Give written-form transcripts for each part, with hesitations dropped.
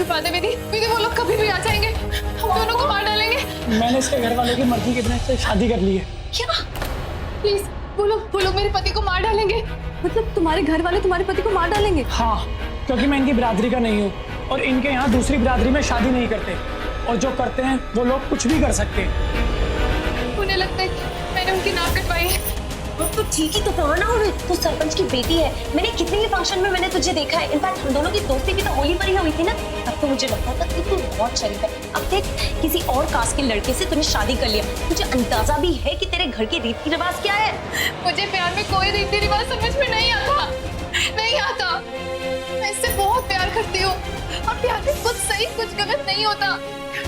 छुपा दे विधि। विधि वो लोग कभी भी आ जाएंगे, हम दोनों को मार डालेंगे। मैंने इसके घर वालों की मर्जी के बिना इससे शादी कर ली है। क्या? प्लीज वो लोग मेरे पति को मार डालेंगे। मतलब तुम्हारे घर वाले तुम्हारे पति को मार डालेंगे? हाँ, क्योंकि मैं इनकी बिरादरी का नहीं हूँ और इनके यहाँ दूसरी बिरादरी में शादी नहीं करते, और जो करते हैं वो लोग कुछ भी कर सकते हैं। उन्हें लगता है कि मैंने उनकी नाक कटवाई है। तो ठीक ही तो कहा ना, और तू सरपंच की बेटी है। मैंने कितने ही फंक्शन में मैंने तुझे देखा है। इनफैक्ट हम दोनों की दोस्ती भी तो होली पर ही हुई थी ना, तब तो मुझे लगता था कि तू बहुत शरीफ है। अब देख, किसी और कास्ट के लड़के से तूने शादी कर लिया। तुझे अंदाजा भी है कि तेरे घर के रीति रिवाज क्या है? मुझे प्यार में कोई रीति रिवाज समझ में नहीं आता। मैं इससे बहुत प्यार करती हूँ, और प्यार में कुछ सही कुछ गलत नहीं होता,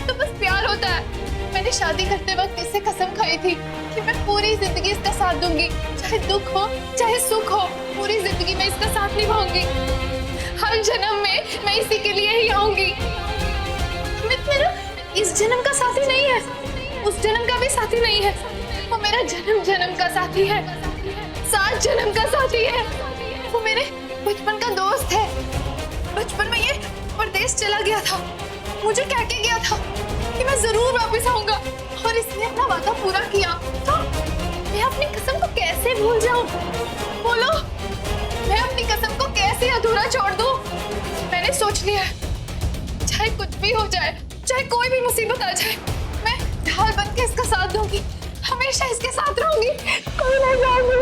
तो बस प्यार होता है। मैंने शादी करते वक्त इससे कसम खाई थी कि मैं पूरी जिंदगी इसका साथ दूंगी, चाहे दुख हो चाहे सुख हो, पूरी जिंदगी में इसका साथ निभाऊंगी। हर जन्म में मैं इसी के लिए ही आऊंगी। अमित मेरा इस जन्म का साथी नहीं है, उस जन्म का भी साथी नहीं है, वो मेरा जन्म जन्म का साथी है, 7 जन्म का साथी है। वो मेरे बचपन का दोस्त है। बचपन में ये परदेश चला गया था, मुझे कह के गया था कि मैं जरूर वापस आऊंगा, और इसने अपना वादा पूरा किया। तो मैं अपनी कसम को कैसे भूल जाऊं? बोलो, मैं अपनी कसम को कैसे अधूरा छोड़ दूं? मैंने सोच लिया है, चाहे कुछ भी हो जाए, चाहे कोई भी मुसीबत आ जाए, मैं ढाल बन के इसका साथ दूंगी, हमेशा इसके साथ रहूंगी। कोई नहीं जाऊंगी।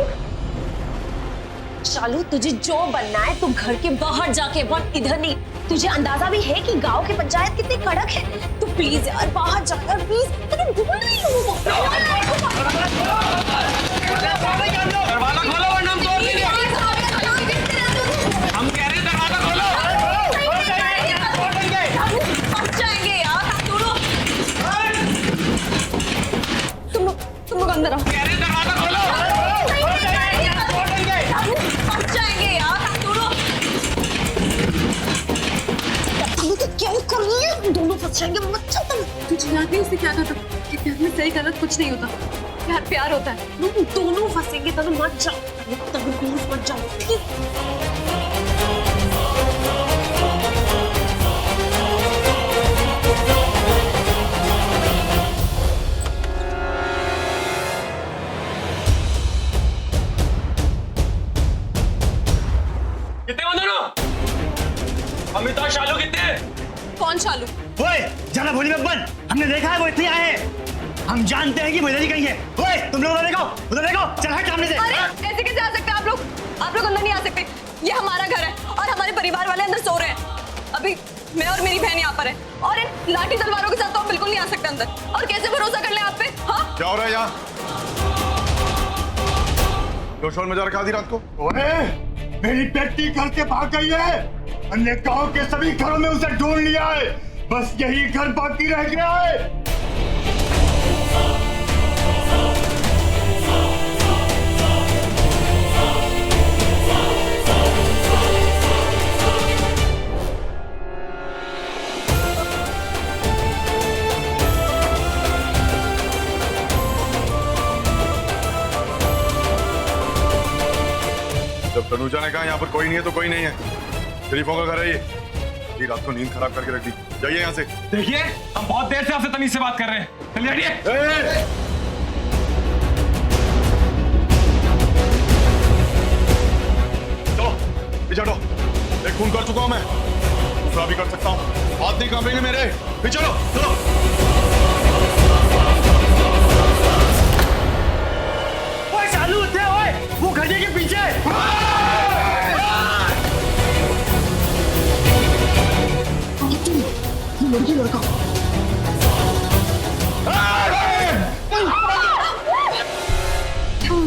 शालू, तुझे जो बनना है तू घर के बाहर जाके बन, इधर नहीं। तुझे अंदाजा भी है कि गांव की पंचायत कितनी कड़क है। तू प्लीज यार बाहर जा यार, प्लीज। तुझे बोल रही हूँ। दरवाजा खोलो वरना हम तोड़ देंगे। हम कह रहे हैं दरवाजा खोलो। फंस जाएंगे यार दोनों। तुम लोग अंदर आओ। कह रहे हैं दरवाजा खोलो। फंस जाएंगे यार दोनों। क्या कर रही है? दोनों फंस जाएंगे, मत चल तुम। तुझे याद नहीं उसने क्या कहा था कि प्यार में सही गलत कुछ नहीं होता, प्यार प्यार होता है। दोनों फंसेंगे, तब मत जाओ, तब प्लीज मत जाओ, प्लीज। कितने हो दोनों? अमित और शालू कितने? कौन शालू? ओए, जाना भोली में बंद। हमने देखा है वो इतनी आए हैं। हम जानते हैं कि वो इधर ही कहीं है। ओए, तुम लोग उधर देखो, चल हट सामने से। अरे ऐसे कैसे आ सकते हैं आप लोग? आप लोग अंदर नहीं आ सकते, ये हमारा घर है और हमारे परिवार वाले अंदर सो रहे हैं। अभी मैं और मेरी बहन यहाँ पर है, और इन लाठी तलवारों के साथ तो हम बिल्कुल नहीं आ सकते अंदर। और कैसे भरोसा कर ले आप पे? हाँ, क्या हो रहा है यहाँ? जो शोर मचा रखा आधी रात को? ओए, मेरी बेटी घर से भाग गई है। हमने गांव के सभी घरों में उसे ढूंढ लिया है, बस यही घर बाकी रह गया है। जब तनुजा ने कहा यहाँ पर कोई नहीं है तो कोई नहीं है। शरीफों का घर है ये। रात को नींद खराब करके रख दी। जाइए यहाँ से। देखिए, हम बहुत देर से आपसे तमीज से बात कर रहे हैं। चलिए हटिए। चलो पीछे हटो। एक खून कर चुका हूं मैं, दूसरा भी कर सकता हूँ। हाथ नहीं कांपेंगे मेरे। पीछे चलो चलो। ओए चालू होते ओए, वो गधे के पीछे। लड़की लड़का।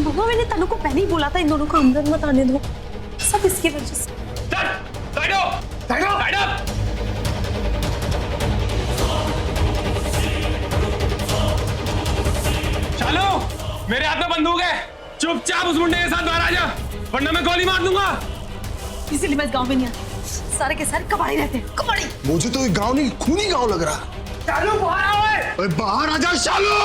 बाबा, मैंने तनु को पहले ही बोला था इन दोनों को अंदर मत आने दो, सब इसकी वजह से। शालू, मेरे हाथ में बंदूक है, चुपचाप उस मुंडे के साथ बाहर आ जा, वरना मैं गोली मार दूंगा। इसीलिए मैं इस गाँव में नहीं आती। सारे के सारे कबाड़ी रहते हैं, कबाड़ी। मुझे तो ये गांव नहीं खूनी गांव लग रहा। चालू बाहर आओ। ओए बाहर आ जा शालू।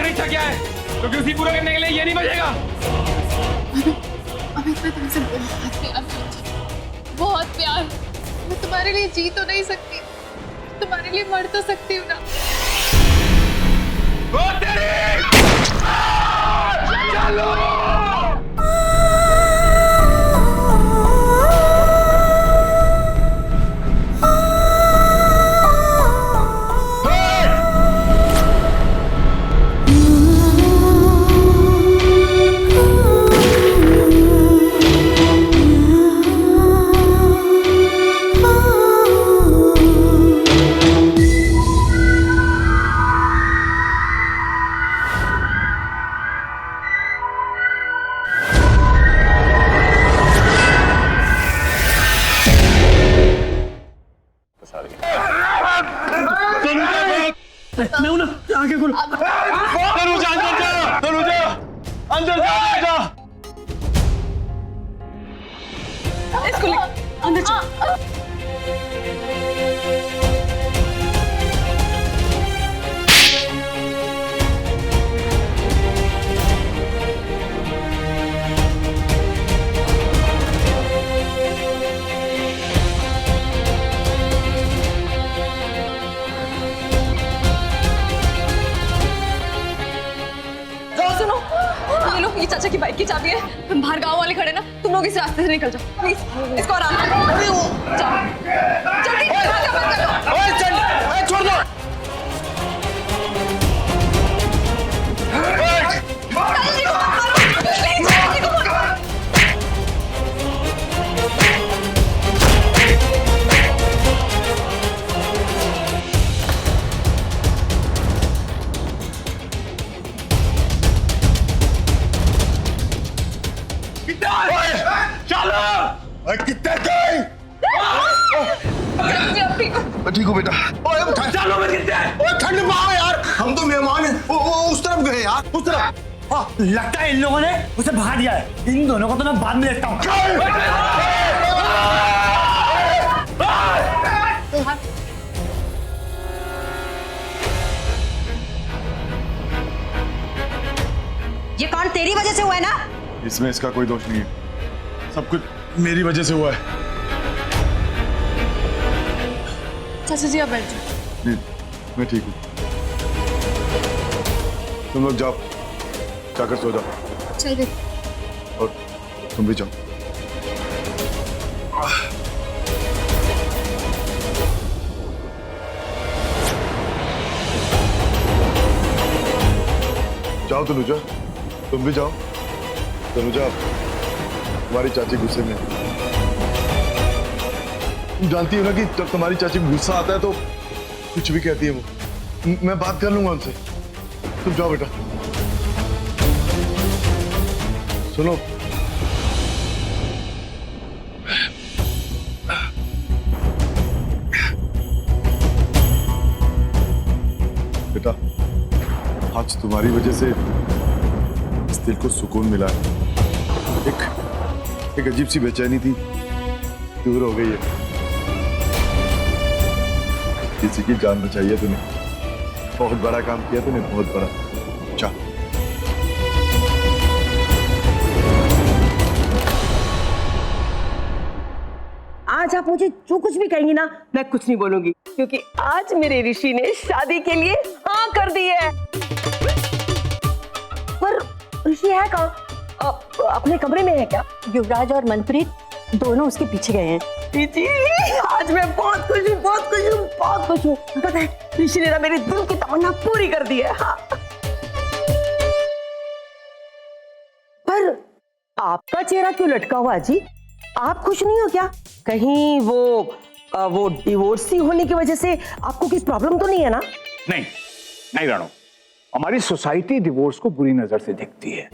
तुम्हारी इच्छा क्या है? क्योंकि उसी पूरा करने के लिए ये नहीं बचेगा। अमित मैं तुमसे बहुत प्यार करती हूँ, बहुत प्यार। मैं तुम्हारे लिए जी तो नहीं सकती, तुम्हारे लिए मर तो सकती हूँ ना। ओ तेरी! चलो! मैं हूं ना, आगे खोलो। तनुजा अंदर जा, तनुजा अंदर जा, अंदर जा। इसको ले अंदर चल। सुनो, ये लो, ये चाचा की बाइक की चाबी है। बाहर गांव वाले खड़े ना, तुम लोग इस रास्ते से निकल जाओ प्लीज। इसको आराम से जाओ, जल्दी दरवाजा बंद करो। ओए चल, छोड़ दो। चाची को मत मारो, प्लीज चाची को मत मारो। कितने गए? चाची अब ठीक हो? ठीक हो बेटा। ओए चलो मैं कितने? ओए ठंड में आओ यार, हम तो मेहमान हैं। वो उस तरफ गए यार, उस तरफ। हाँ, लगता है इन लोगों ने उसे भगा दिया है। इन दोनों को तो मैं बाद में देखता हूँ। ये कांड तेरी वजह से हुआ है ना? इसमें इसका कोई दोष नहीं है, सब कुछ मेरी वजह से हुआ है। चाचा जी आप बैठ जाओ। नहीं, मैं ठीक हूँ। तुम लोग जाओ, जाकर सो जाओ। चल दे। और तुम भी जाओ। जाओ तनुजा, तुम भी जाओ। तनुजा, तुम्हारी चाची गुस्से में है। तुम जानती हो ना कि जब तुम्हारी चाची को गुस्सा आता है तो कुछ भी कहती है वो। मैं बात कर लूंगा उनसे। तुम जाओ बेटा। सुनो, बेटा, आज तुम्हारी वजह से इस दिल को सुकून मिला है। एक अजीब सी बेचैनी थी, दूर हो गई है। किसी की जान बचाई है तूने, बहुत बड़ा काम किया तूने, बहुत बड़ा। चल। आज आप मुझे जो कुछ भी कहेंगी ना, मैं कुछ नहीं बोलूंगी, क्योंकि आज मेरे ऋषि ने शादी के लिए हाँ कर दी है। पर ऋषि है कहाँ? अपने कमरे में है क्या? युवराज और मनप्रीत दोनों उसके पीछे गए हैं। जी, आज मैं बहुत खुश हूँ, बहुत खुश हूँ, बहुत खुश हूँ। पता है, ऋषि ने ना मेरे दिल की तमन्ना पूरी कर दी है। हाँ। पर आपका चेहरा क्यों लटका हुआ जी? आप खुश नहीं हो क्या? कहीं वो डिवोर्सी होने की वजह से आपको कोई प्रॉब्लम तो नहीं है ना? नहीं नहीं राणो, हमारी सोसाइटी डिवोर्स को बुरी नजर से देखती है।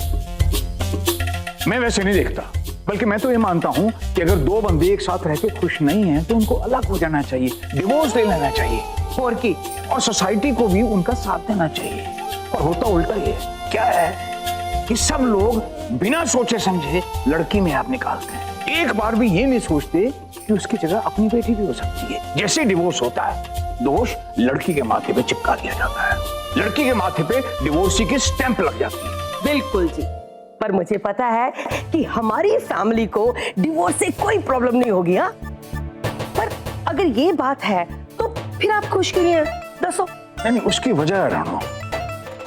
मैं वैसे नहीं देखता, बल्कि मैं तो ये मानता हूं कि अगर दो बंदे एक साथ रह के खुश नहीं हैं तो उनको अलग हो जाना चाहिए, डिवोर्स ले लेना चाहिए। और की और सोसाइटी को भी उनका साथ देना चाहिए। और होता उल्टा ये क्या है कि सब लोग बिना सोचे समझे लड़की में आप निकालते हैं, एक बार भी ये नहीं सोचते कि उसकी जगह अपनी बेटी भी हो सकती है। जैसे डिवोर्स होता है, दोष लड़की के माथे पे चिपका दिया जाता है। लड़की के माथे पे डिवोर्सी की स्टैंप लग जाती है। बिल्कुल जी, पर मुझे पता है कि हमारी फैमिली को डिवोर्स से कोई प्रॉब्लम नहीं होगी। हाँ, पर अगर ये बात है तो फिर आप खुश क्यों नहीं हैं? दसो। नहीं, उसकी वजह है राणो,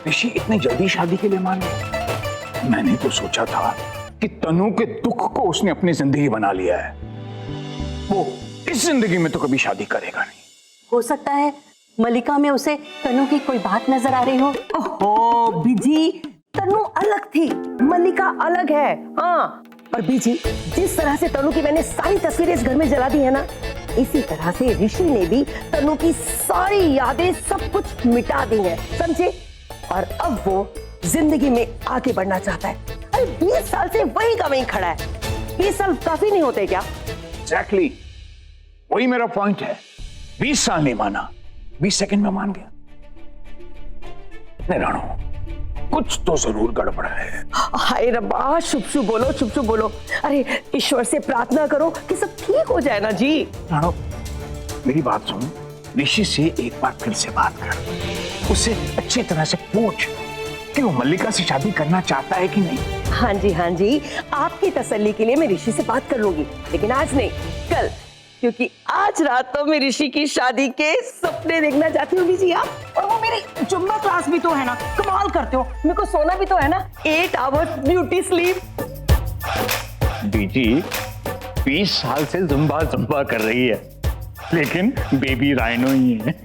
ऋषि इतनी जल्दी शादी के लिए माने। मैंने तो सोचा था कि तनु के दुख को उसने अपनी जिंदगी बना लिया है, वो इस जिंदगी में तो कभी शादी करेगा नहीं। हो सकता है मलिका में उसे तनु की कोई बात नजर आ रही हो। ओहो बीजी, तनु अलग थी, मल्लिका अलग है। हाँ, पर बीजी, जिस तरह से तनु की मैंने सारी तस्वीरें इस घर में जला दी है ना, इसी तरह से ऋषि ने भी तनु की सारी यादें सब कुछ मिटा दी हैं, समझे? और अब वो जिंदगी में आगे बढ़ना चाहता है। अरे 20 साल से वही का वहीं खड़ा है। 20 साल काफी नहीं होते क्या? एग्जैक्टली, वही मेरा पॉइंट है। 20 साल नहीं माना, 20 सेकंड में मान गया। नहीं राणो, कुछ तो जरूर गड़बड़ है। हाय रब्बा, शुभ शुभ बोलो, शुभ शुभ बोलो। अरे ईश्वर से प्रार्थना करो कि सब ठीक हो जाए ना जी। राणो, मेरी बात सुन, ऋषि से एक बार फिर से बात कर, उससे अच्छी तरह से पूछ कि वो मल्लिका से शादी करना चाहता है कि नहीं। हाँ जी, आपकी तसल्ली के लिए मैं ऋषि से बात कर लूंगी, लेकिन आज नहीं, कल, क्योंकि आज रात तो मैं ऋषि की शादी के सपने देखना चाहती हूँ जी आप। और वो मेरी जुम्बा क्लास भी तो है ना, कमाल करते हो, मेरे को सोना भी तो है ना, 8 आवर्स ब्यूटी स्लीप। बीजी 20 साल से जुम्बा कर रही है, लेकिन बेबी राइनो ही है।